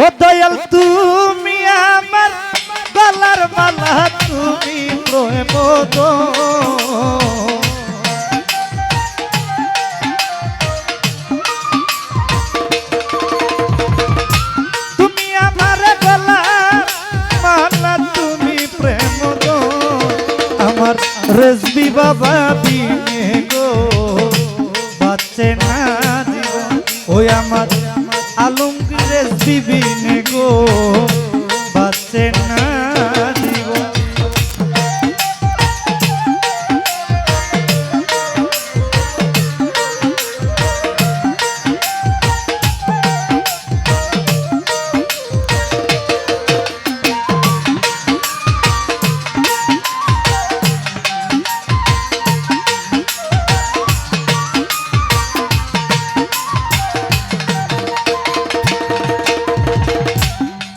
ও দয়াল তুমি আমার গলার মালা, তুমি প্রেম তো তুমি আমার গলার মালা, তুমি প্রেম তো আমার রেজবি বাবা বিনে গো বাঁচে না জীবন। ওই আমার আলমগীর রেজবি বিনে গো বাঁচে না জীবন।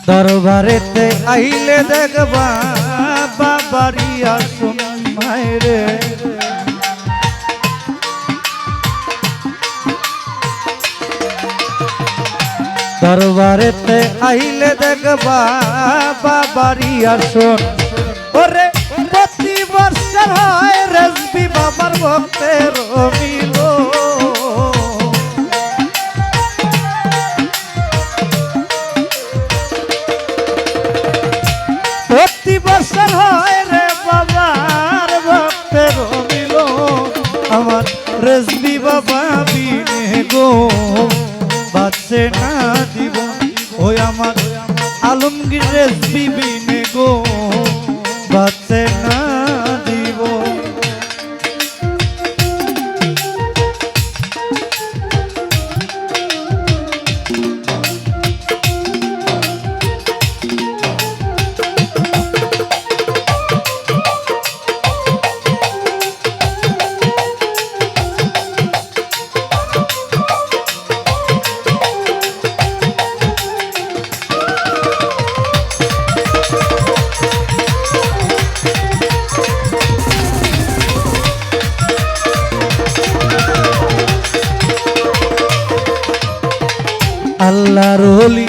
দরবারেতে আইলে দেখবা বাবারি আসুন মায়েরে, দরবারেতে আইলে দেখবা বাবারি আসুন। ওরে প্রতি বছর হয় রেজবি বাবার ভক্তের মিলন, প্রতি বছর হয় রে বাবার ভক্তের মিলন। আমার রেজবি বাবা বিনে গো বাঁচে না জীবন। ওই আমার আলমগীর রেজবি বিনে গো বাঁচে না জীবন। আল্লাহর ওলি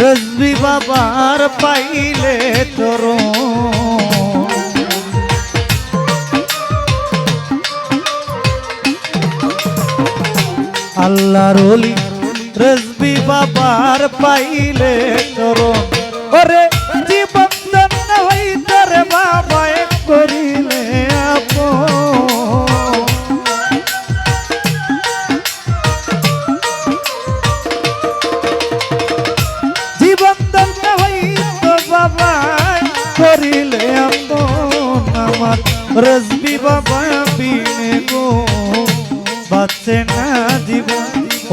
রেজবি বাবার পাইলে চরণ, আল্লাহর ওলি রেজবি বাবার পাইলে চরণ। ওরে জীবন ধন্য হইতে রে বাবা করিলে আপন, করিলে আপন। আমার রেজবি বাবা বিনে গো বাঁচে না জীবন।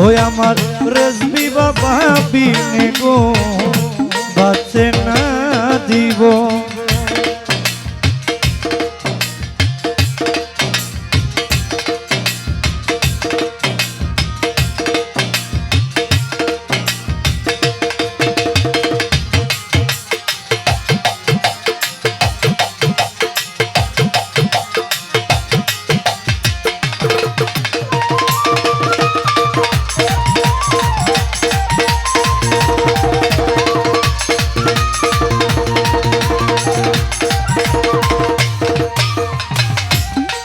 ওই আমার রেজবি বাবা বিনে গো বাঁচে না জীবন।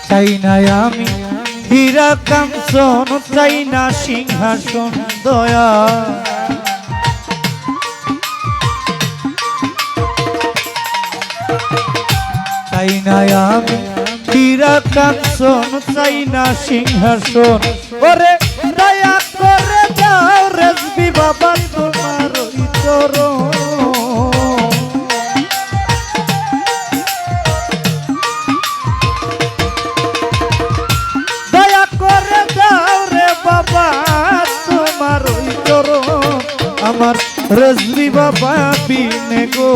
চাই না আমি হীরা কাঞ্চন, চাই না সিংহাসন দয়া, চাই না আমি হীরা কাঞ্চন, চাই না সিংহাসন। ওরে দয়া করে যাও রেজবি বাবা তোমার চরণ, আমার রেজবি বাবা বিনে গো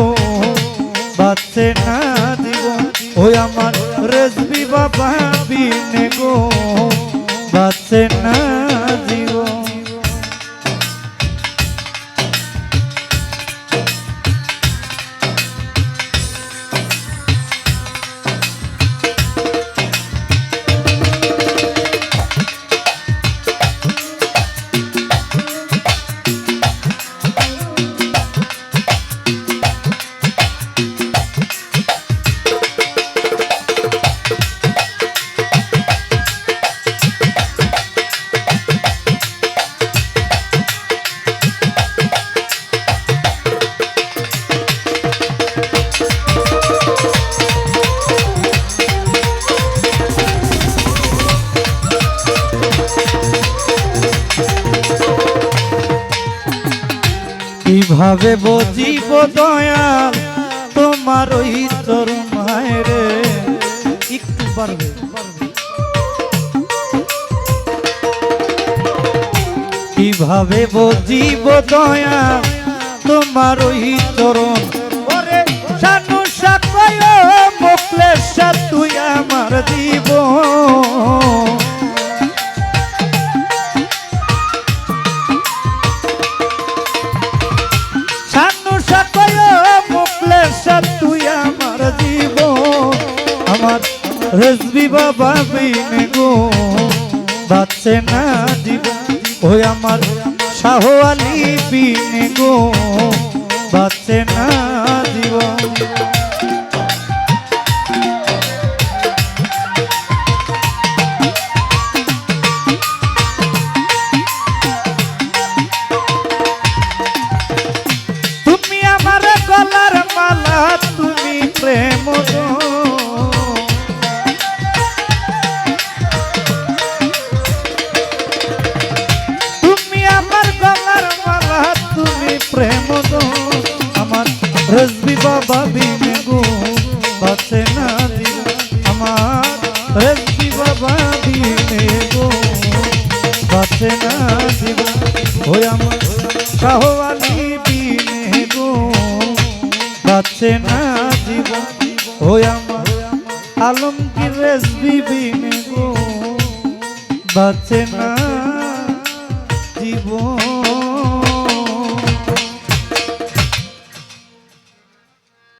বাঁচে না জীবন। ওই আমার রেজবি বাবা বিনে গো বাঁচে না জীবন। কিভাবে বুঝিব দয়াল তোমার ওই তরুণ রে একটু পারবে কিভাবে বুঝিব দয়াল তোমার ওই তরুণ ওরে শানু সাকয় মোকলেশা তুই আমার জীবন তুই আমার জীবন আমার রেজবি বাবা বিনে গো বাঁচে না জীবন ওই আমার শাহ আলী বিনে গো বাঁচে না জীবন তুমি প্রেম তুমি আমার গলার মালা তুমি প্রেম আমার রেজবি বাবা বিনে গো বাঁচে না দিল আমার রেজবি বাবা বিনে গো বাঁচে না দিল ওই আমার শাহ আলী বিনে গো বাঁচে না জীবন ওই আমার আলমগীর রেজবি বিনে গো বাঁচে না জীবন।